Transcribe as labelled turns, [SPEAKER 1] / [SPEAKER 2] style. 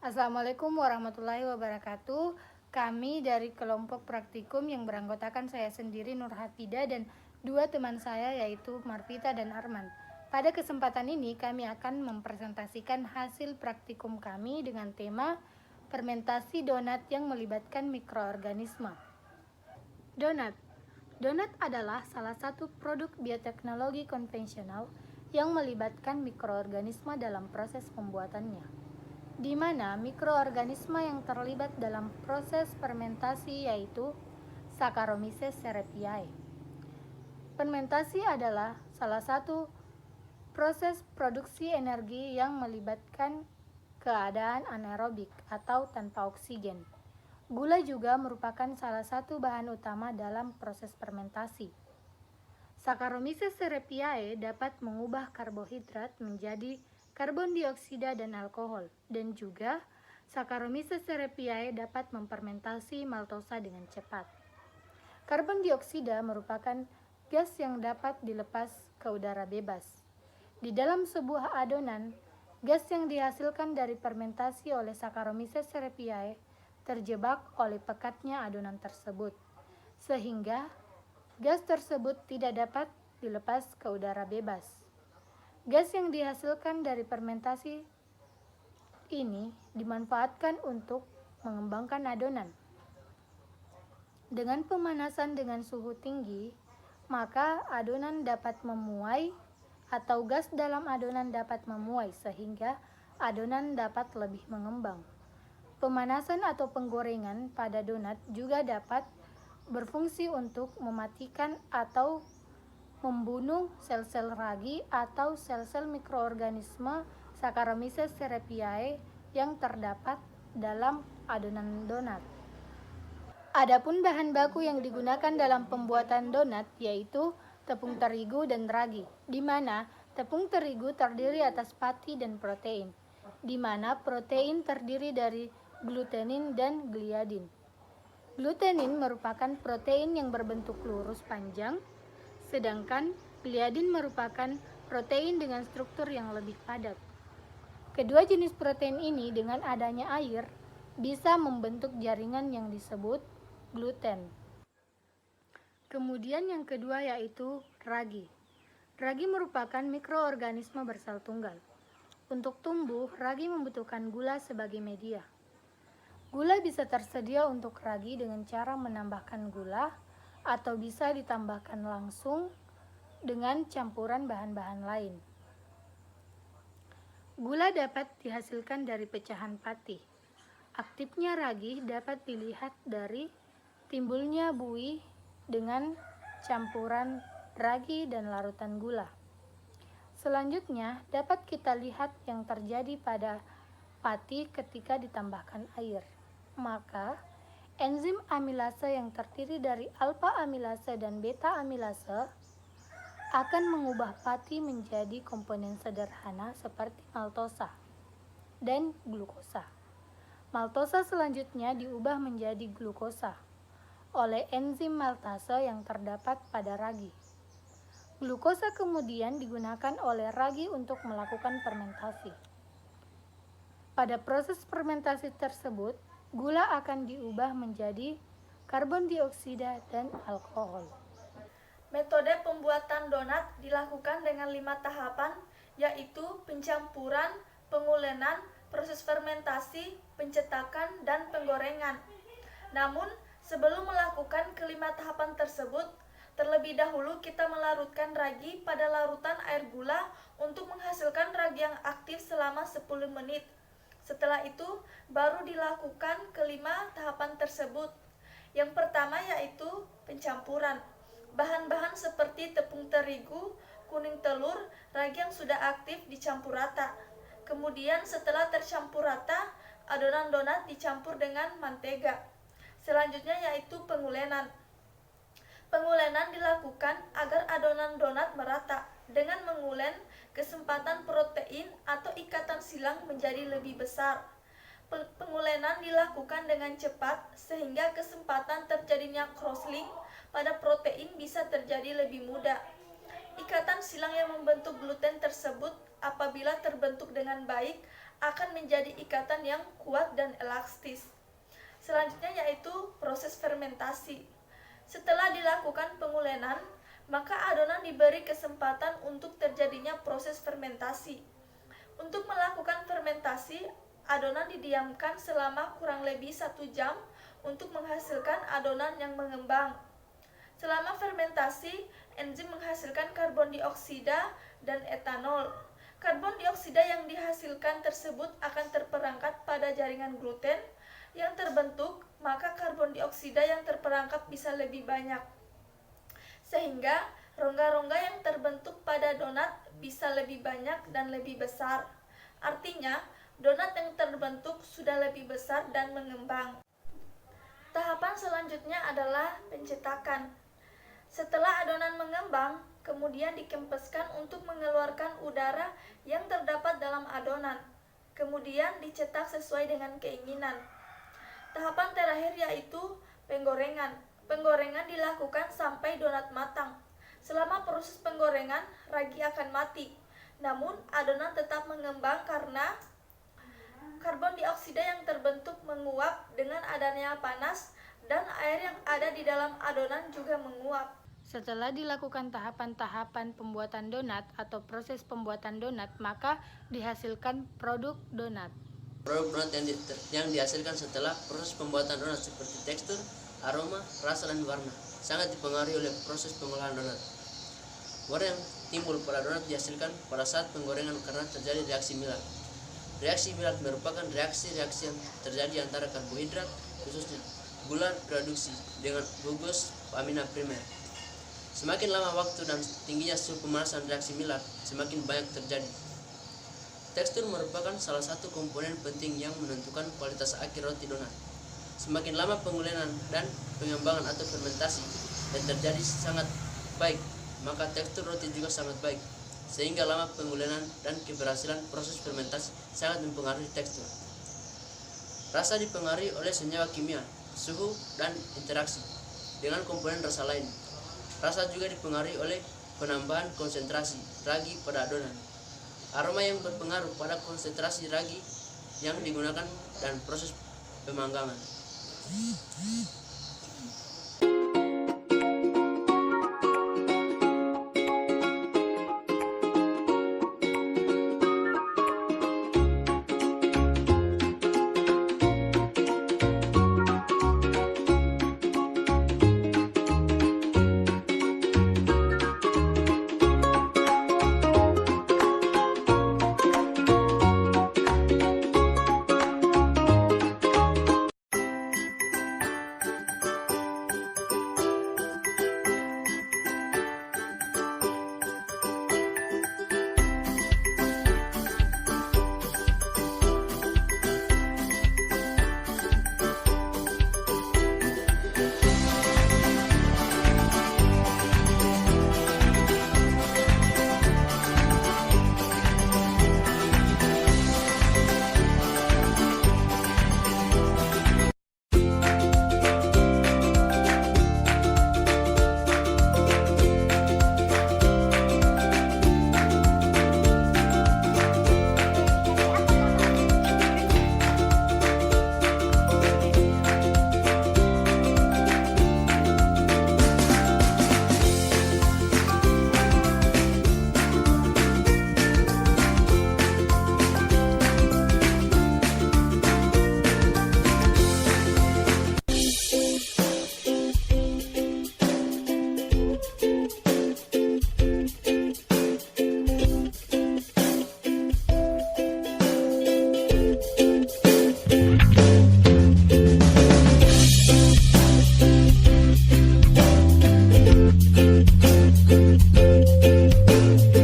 [SPEAKER 1] Assalamualaikum warahmatullahi wabarakatuh. Kami dari kelompok praktikum yang beranggotakan saya sendiri Nur Hafida dan dua teman saya yaitu Marvita dan Arman. Pada kesempatan ini kami akan mempresentasikan hasil praktikum kami dengan tema fermentasi donat yang melibatkan mikroorganisme. Donat Donat adalah salah satu produk bioteknologi konvensional yang melibatkan mikroorganisme dalam proses pembuatannya, di mana mikroorganisme yang terlibat dalam proses fermentasi yaitu Saccharomyces cerevisiae. Fermentasi adalah salah satu proses produksi energi yang melibatkan keadaan anaerobik atau tanpa oksigen. Gula juga merupakan salah satu bahan utama dalam proses fermentasi. Saccharomyces cerevisiae dapat mengubah karbohidrat menjadi karbon dioksida dan alkohol, dan juga Saccharomyces cerevisiae dapat memfermentasi maltosa dengan cepat. Karbon dioksida merupakan gas yang dapat dilepas ke udara bebas. Di dalam sebuah adonan, gas yang dihasilkan dari fermentasi oleh Saccharomyces cerevisiae terjebak oleh pekatnya adonan tersebut, sehingga gas tersebut tidak dapat dilepas ke udara bebas. Gas yang dihasilkan dari fermentasi ini dimanfaatkan untuk mengembangkan adonan. Dengan pemanasan dengan suhu tinggi, maka adonan dapat memuai atau gas dalam adonan dapat memuai sehingga adonan dapat lebih mengembang. Pemanasan atau penggorengan pada donat juga dapat berfungsi untuk mematikan atau membunuh sel-sel ragi atau sel-sel mikroorganisme Saccharomyces cerevisiae yang terdapat dalam adonan donat. Adapun bahan baku yang digunakan dalam pembuatan donat yaitu tepung terigu dan ragi, di mana tepung terigu terdiri atas pati dan protein, di mana protein terdiri dari glutenin dan gliadin. Glutenin merupakan protein yang berbentuk lurus panjang, sedangkan gliadin merupakan protein dengan struktur yang lebih padat. Kedua jenis protein ini dengan adanya air bisa membentuk jaringan yang disebut gluten. Kemudian yang kedua yaitu ragi. Ragi merupakan mikroorganisme bersel tunggal. Untuk tumbuh, ragi membutuhkan gula sebagai media. Gula bisa tersedia untuk ragi dengan cara menambahkan gula atau bisa ditambahkan langsung dengan campuran bahan-bahan lain. Gula dapat dihasilkan dari pecahan pati. Aktifnya ragi dapat dilihat dari timbulnya buih dengan campuran ragi dan larutan gula. Selanjutnya, dapat kita lihat yang terjadi pada pati ketika ditambahkan air. Maka, enzim amilase yang terdiri dari alfa amilase dan beta amilase akan mengubah pati menjadi komponen sederhana seperti maltosa dan glukosa. Maltosa selanjutnya diubah menjadi glukosa oleh enzim maltase yang terdapat pada ragi. Glukosa kemudian digunakan oleh ragi untuk melakukan fermentasi. Pada proses fermentasi tersebut, gula akan diubah menjadi karbon dioksida dan alkohol.
[SPEAKER 2] Metode pembuatan donat dilakukan dengan 5 tahapan, yaitu pencampuran, pengulenan, proses fermentasi, pencetakan, dan penggorengan. Namun, sebelum melakukan kelima tahapan tersebut, terlebih dahulu kita melarutkan ragi pada larutan air gula untuk menghasilkan ragi yang aktif selama 10 menit. Setelah itu, baru dilakukan kelima tahapan tersebut. Yang pertama yaitu pencampuran. Bahan-bahan seperti tepung terigu, kuning telur, ragi yang sudah aktif dicampur rata. Kemudian setelah tercampur rata, adonan donat dicampur dengan mantega. Selanjutnya yaitu pengulenan. Pengulenan dilakukan agar adonan donat merata. Dengan mengulen, kesempatan protein atau ikatan silang menjadi lebih besar. Pengulenan dilakukan dengan cepat sehingga kesempatan terjadinya crosslink pada protein bisa terjadi lebih mudah. Ikatan silang yang membentuk gluten tersebut apabila terbentuk dengan baik akan menjadi ikatan yang kuat dan elastis. Selanjutnya yaitu proses fermentasi. Setelah dilakukan pengulenan, maka adonan diberi kesempatan untuk terjadinya proses fermentasi. Untuk melakukan fermentasi, adonan didiamkan selama kurang lebih 1 jam untuk menghasilkan adonan yang mengembang. Selama fermentasi, enzim menghasilkan karbon dioksida dan etanol. Karbon dioksida yang dihasilkan tersebut akan terperangkap pada jaringan gluten yang terbentuk, maka karbon dioksida yang terperangkap bisa lebih banyak. Sehingga rongga-rongga yang terbentuk pada donat bisa lebih banyak dan lebih besar. Artinya, donat yang terbentuk sudah lebih besar dan mengembang. Tahapan selanjutnya adalah pencetakan. Setelah adonan mengembang, kemudian dikempeskan untuk mengeluarkan udara yang terdapat dalam adonan. Kemudian dicetak sesuai dengan keinginan. Tahapan terakhir yaitu penggorengan. Penggorengan dilakukan sampai donat matang. Selama proses penggorengan, ragi akan mati. Namun, adonan tetap mengembang karena karbon dioksida yang terbentuk menguap dengan adanya panas dan air yang ada di dalam adonan juga menguap.
[SPEAKER 1] Setelah dilakukan tahapan-tahapan pembuatan donat atau proses pembuatan donat, maka dihasilkan produk donat.
[SPEAKER 3] Produk donat yang dihasilkan setelah proses pembuatan donat seperti tekstur, aroma, rasa, dan warna sangat dipengaruhi oleh proses pengolahan donat. Warna yang timbul pada donat dihasilkan pada saat penggorengan karena terjadi reaksi Maillard. Reaksi Maillard merupakan reaksi-reaksi yang terjadi antara karbohidrat, khususnya gula reduksi, dengan gugus amina primer. Semakin lama waktu dan tingginya suhu pemanasan reaksi Maillard, semakin banyak terjadi. Tekstur merupakan salah satu komponen penting yang menentukan kualitas akhir roti donat. Semakin lama pengulenan dan pengembangan atau fermentasi yang terjadi sangat baik, maka tekstur roti juga sangat baik. Sehingga lama pengulenan dan keberhasilan proses fermentasi sangat mempengaruhi tekstur. Rasa dipengaruhi oleh senyawa kimia, suhu, dan interaksi dengan komponen rasa lain. Rasa juga dipengaruhi oleh penambahan konsentrasi ragi pada adonan. Aroma yang berpengaruh pada konsentrasi ragi yang digunakan dan proses pemanggangan.